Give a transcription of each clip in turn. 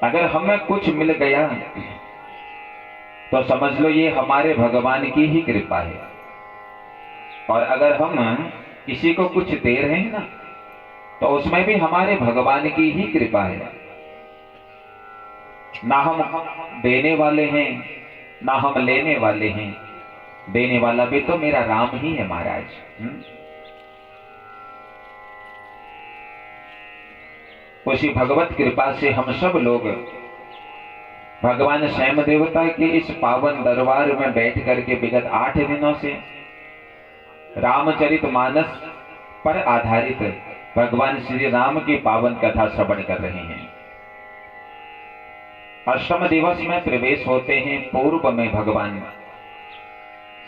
अगर हमें कुछ मिल गया तो समझ लो ये हमारे भगवान की ही कृपा है। और अगर हम किसी को कुछ दे रहे हैं ना, तो उसमें भी हमारे भगवान की ही कृपा है। ना हम देने वाले हैं, ना हम लेने वाले हैं। देने वाला भी तो मेरा राम ही है महाराज। उसी भगवत कृपा से हम सब लोग भगवान स्वयं देवता के इस पावन दरबार में बैठ करके विगत 8 दिनों से रामचरितमानस पर आधारित भगवान श्री राम की पावन कथा श्रवण कर रहे हैं। अष्टम दिवस में प्रवेश होते हैं पूर्व में भगवान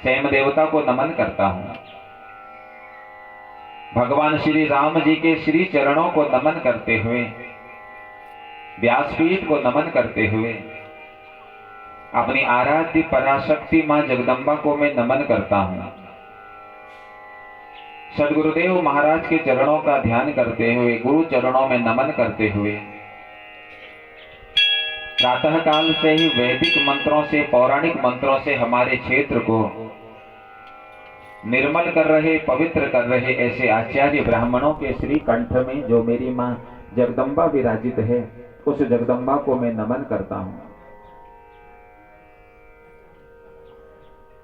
स्वयं देवता को नमन करता हूं। भगवान श्री राम जी के श्री चरणों को नमन करते हुए, व्यासपीठ को नमन करते हुए, अपनी आराध्य पराशक्ति मां जगदम्बा को मैं नमन करता हूं। सदगुरुदेव महाराज के चरणों का ध्यान करते हुए, गुरु चरणों में नमन करते हुए, प्रातः काल से ही वैदिक मंत्रों से, पौराणिक मंत्रों से हमारे क्षेत्र को निर्मल कर रहे, पवित्र कर रहे ऐसे आचार्य ब्राह्मणों के श्री कंठ में जो मेरी मां जगदम्बा विराजित है, उस जगदम्बा को मैं नमन करता हूं।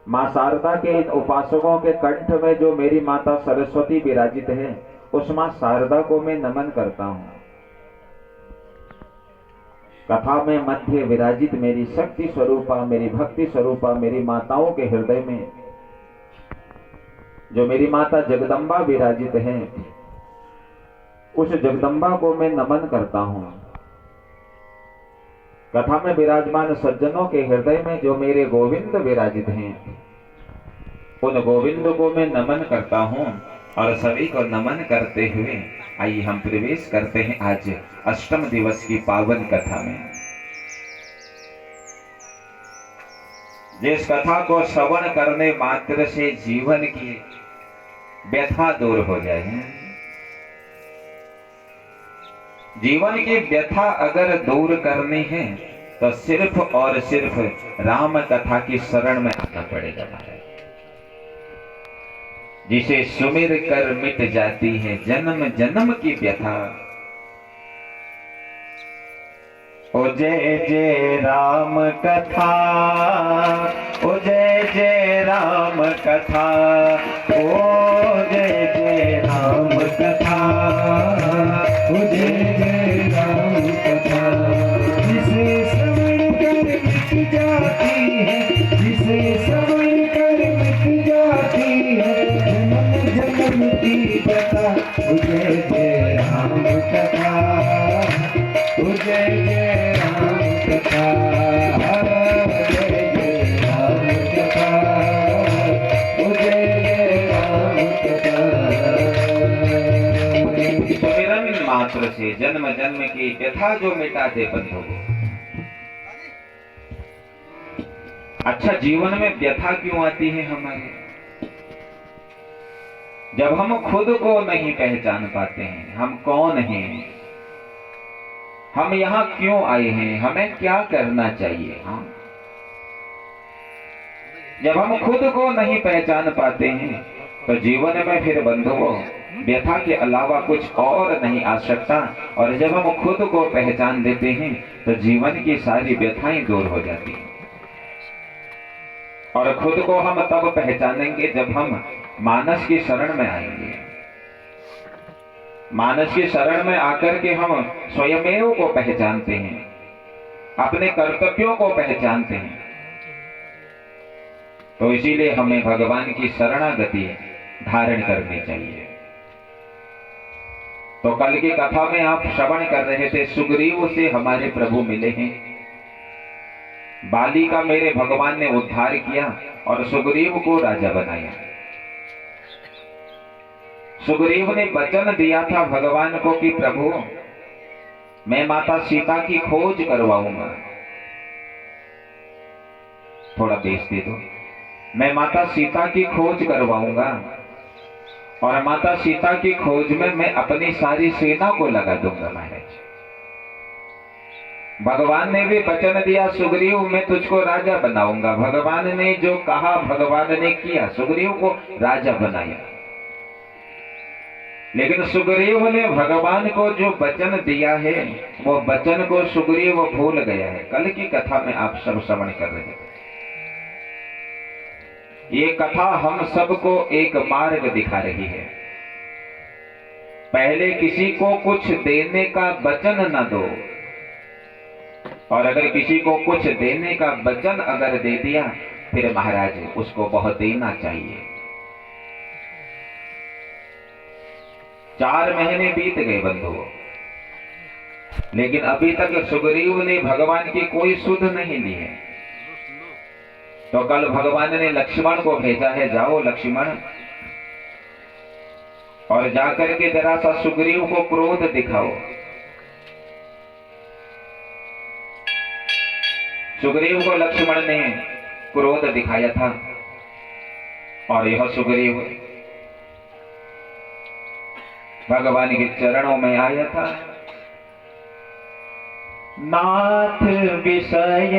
मां शारदा के इन उपासकों के कंठ में जो मेरी माता सरस्वती विराजित है, उस मां शारदा को मैं नमन करता हूं। कथा में मध्य विराजित मेरी शक्ति स्वरूपा, मेरी भक्ति स्वरूपा, मेरी माताओं के हृदय में जो मेरी माता जगदम्बा विराजित हैं, उस जगदम्बा को मैं नमन करता हूं। कथा में विराजमान सज्जनों के हृदय में जो मेरे गोविंद विराजित हैं, उन गोविंद को मैं नमन करता हूं। और सभी को नमन करते हुए आइए हम प्रवेश करते हैं आज अष्टम दिवस की पावन कथा में। जिस कथा को श्रवण करने मात्र से जीवन की व्यथा दूर हो जाए। जीवन की व्यथा अगर दूर करनी है तो सिर्फ और सिर्फ राम कथा की शरण में आना पड़ेगा महाराज। जिसे सुमिर कर मिट जाती है जन्म जन्म की व्यथा। ओ जय जय राम कथा, ओ जय जय राम कथा, ओ जय जय राम कथा, ओ जय जय राम कथा। जिसे श्रवण कर मिट जाती है, जिसे श्रवण कर मिट जाती है जन्म जन्म की व्यथा। ओ जय जय राम कथा, ओ जय जय राम कथा, जय जय राम कथा, ओ जय जय राम कथा। सुमिरन मात्र से जन्म जन्म की व्यथा जो मिटा दे बंधु को। अच्छा, जीवन में व्यथा क्यों आती है हमारे? जब हम खुद को नहीं पहचान पाते हैं, हम कौन हैं, हम यहां क्यों आए हैं, हमें क्या करना चाहिए। हाँ, जब हम खुद को नहीं पहचान पाते हैं तो जीवन में फिर बंधुओं व्यथा के अलावा कुछ और नहीं आ सकता। और जब हम खुद को पहचान लेते हैं तो जीवन की सारी व्यथाएं दूर हो जाती हैं। और खुद को हम तब पहचानेंगे जब हम मानस की शरण में आएंगे। मानस की शरण में आकर के हम स्वयमेव को पहचानते हैं, अपने कर्तव्यों को पहचानते हैं। तो इसीलिए हमें भगवान की शरणागति धारण करनी चाहिए। तो कल की कथा में आप श्रवण कर रहे थे, सुग्रीव से हमारे प्रभु मिले हैं। बाली का मेरे भगवान ने उद्धार किया और सुग्रीव को राजा बनाया। सुग्रीव ने वचन दिया था भगवान को कि प्रभु मैं माता सीता की खोज करवाऊंगा। थोड़ा बेच दे दो। मैं माता सीता की खोज करवाऊंगा और माता सीता की खोज में मैं अपनी सारी सेना को लगा दूंगा महाराज। भगवान ने भी वचन दिया, सुग्रीव मैं तुझको राजा बनाऊंगा। भगवान ने जो कहा भगवान ने किया, सुग्रीव को राजा बनाया। लेकिन सुग्रीव ने भगवान को जो वचन दिया है, वो वचन को सुग्रीव भूल गया है। कल की कथा में आप सब श्रवण कर रहे थे। ये कथा हम सबको एक मार्ग दिखा रही है। पहले किसी को कुछ देने का वचन न दो, और अगर किसी को कुछ देने का वचन अगर दे दिया, फिर महाराज उसको बहुत देना चाहिए। 4 महीने बीत गए बंधुओं, लेकिन अभी तक सुग्रीव ने भगवान की कोई सुध नहीं ली है। तो कल भगवान ने लक्ष्मण को भेजा है, जाओ लक्ष्मण, और जाकर के जरा सा सुग्रीव को क्रोध दिखाओ। सुग्रीव को लक्ष्मण ने क्रोध दिखाया था, और यह सुग्रीव भगवान के चरणों में आया था। नाथ विषय